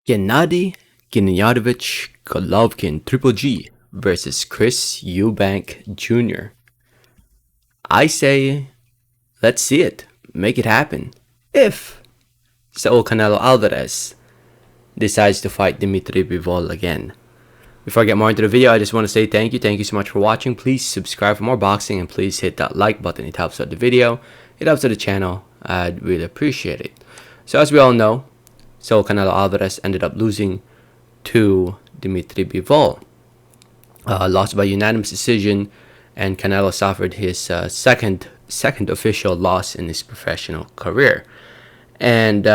Gennadiy Golovkin Triple G versus Chris Eubank Jr. I say, let's see it. Make it happen. If Saul Canelo Alvarez decides to fight Dimitri Bivol again. Before I get more into the video, I just want to say thank you. Thank you so much for watching. Please subscribe for more boxing and please hit that like button. It helps out the video. It helps out the channel. I'd really appreciate it. So as we all know, Saul Canelo Alvarez ended up losing to Dimitri Bivol. Lost by unanimous decision, and Canelo suffered his second official loss in his professional career. And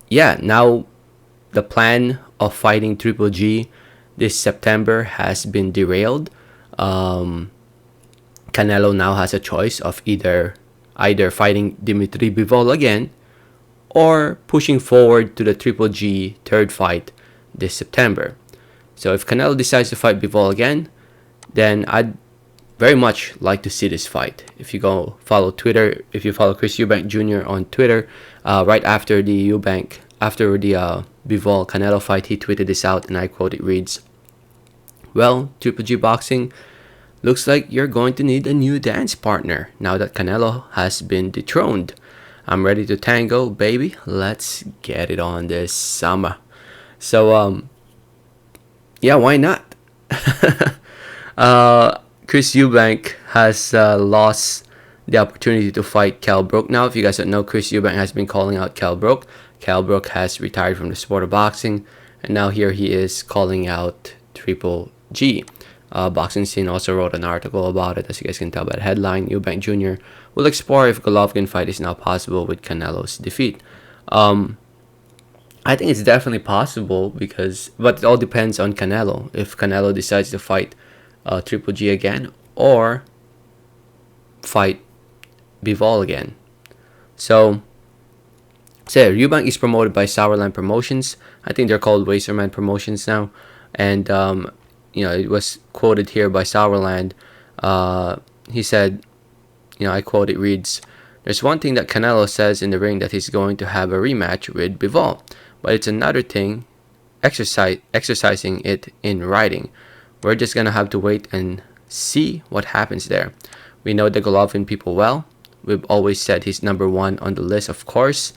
yeah, now the plan of fighting Triple G this September has been derailed. Canelo now has a choice of either fighting Dimitri Bivol again or pushing forward to the Triple G third fight this September. So if Canelo decides to fight Bivol again, then I'd very much like to see this fight. If you go follow Twitter, if you follow Chris Eubank Jr. on Twitter, right after the Bivol Canelo fight, he tweeted this out, and I quote, it reads, "Well, Triple G Boxing, looks like you're going to need a new dance partner now that Canelo has been dethroned. I'm ready to tango, baby. Let's get it on this summer." So, yeah, why not? Chris Eubank has lost the opportunity to fight Kell Brook. Now, if you guys don't know, Chris Eubank has been calling out Kell Brook. Kell Brook has retired from the sport of boxing, and now here he is calling out Triple G. Boxing Scene also wrote an article about it, as you guys can tell by the headline. Eubank Jr. will explore if Golovkin fight is now possible with Canelo's defeat. I think it's definitely possible, but it all depends on Canelo. If Canelo decides to fight Triple G again or fight Bivol again. So Eubank is promoted by Sourland Promotions. I think they're called Waserman Promotions now. And it was quoted here by Sourland. He said, I quote, it reads, "There's one thing that Canelo says in the ring, that he's going to have a rematch with Bivol. But it's another thing exercising it in writing. We're just going to have to wait and see what happens there. We know the Golovkin people well. We've always said he's number one on the list, of course."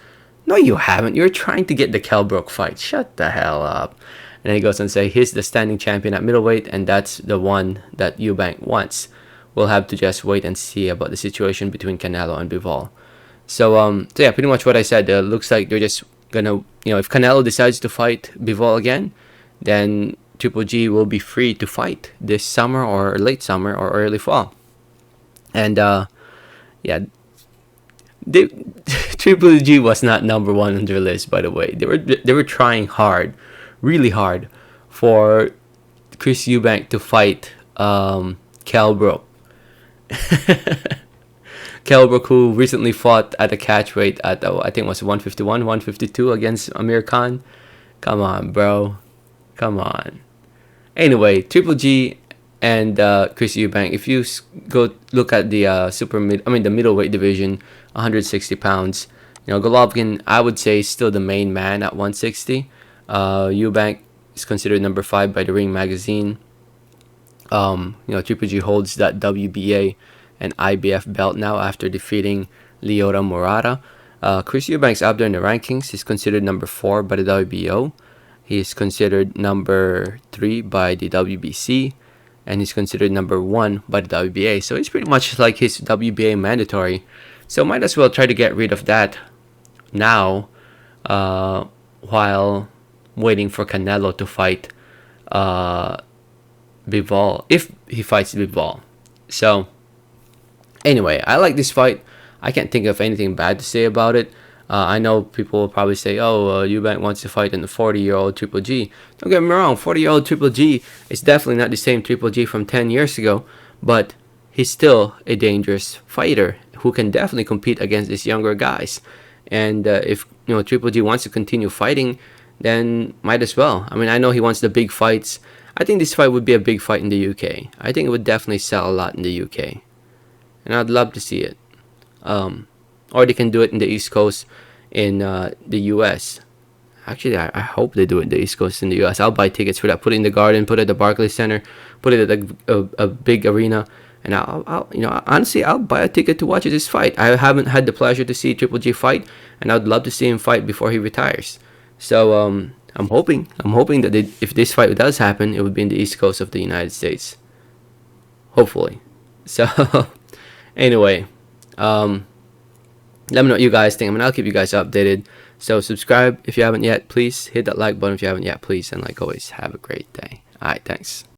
No, you haven't. You're trying to get the Kell Brook fight. Shut the hell up. And then he goes on to say, "He's the standing champion at middleweight, and that's the one that Eubank wants. We'll have to just wait and see about the situation between Canelo and Bivol." So yeah, pretty much what I said. Looks like they're just gonna, if Canelo decides to fight Bivol again, then Triple G will be free to fight this summer or late summer or early fall. And yeah, Triple G was not number one on their list, by the way. They were trying hard, really hard, for Chris Eubank to fight Kell Brook. Kell Brook, who recently fought at a catch weight at I think it was 151, 152 against Amir Khan. Come on, bro. Come on. Anyway, Triple G and Chris Eubank. If you go look at the the middleweight division, 160 pounds. Golovkin, I would say, is still the main man at 160. Eubank is considered number 5 by the Ring magazine. Triple G holds that WBA and IBF belt now after defeating Lyoto Murata. Chris Eubank's up there in the rankings. He's considered number 4 by the WBO. He's considered number 3 by the WBC. And he's considered number 1 by the WBA. So it's pretty much like his WBA mandatory. So might as well try to get rid of that now, while waiting for Canelo to fight Bivol, if he fights Bivol. So anyway, I like this fight. I can't think of anything bad to say about it. I know people will probably say, Eubank wants to fight in the 40-year-old Triple G. Don't get me wrong, 40-year-old Triple G is definitely not the same Triple G from 10 years ago, but he's still a dangerous fighter who can definitely compete against these younger guys. And if Triple G wants to continue fighting, then might as well. I mean, I know he wants the big fights. I think this fight would be a big fight in the UK. I think it would definitely sell a lot in the UK. And I'd love to see it. Or they can do it in the East Coast in the US. Actually, I hope they do it in the East Coast in the US. I'll buy tickets for that. Put it in the Garden, put it at the Barclays Center, put it at a big arena, and I'll honestly, I'll buy a ticket to watch this fight. I haven't had the pleasure to see Triple G fight, and I'd love to see him fight before he retires. So I'm hoping that if this fight does happen, it would be in the East Coast of the United States. Hopefully. So anyway, let me know what you guys think. I mean, I'll keep you guys updated. So subscribe if you haven't yet, please. Hit that like button if you haven't yet, please. And like always, have a great day. All right, thanks.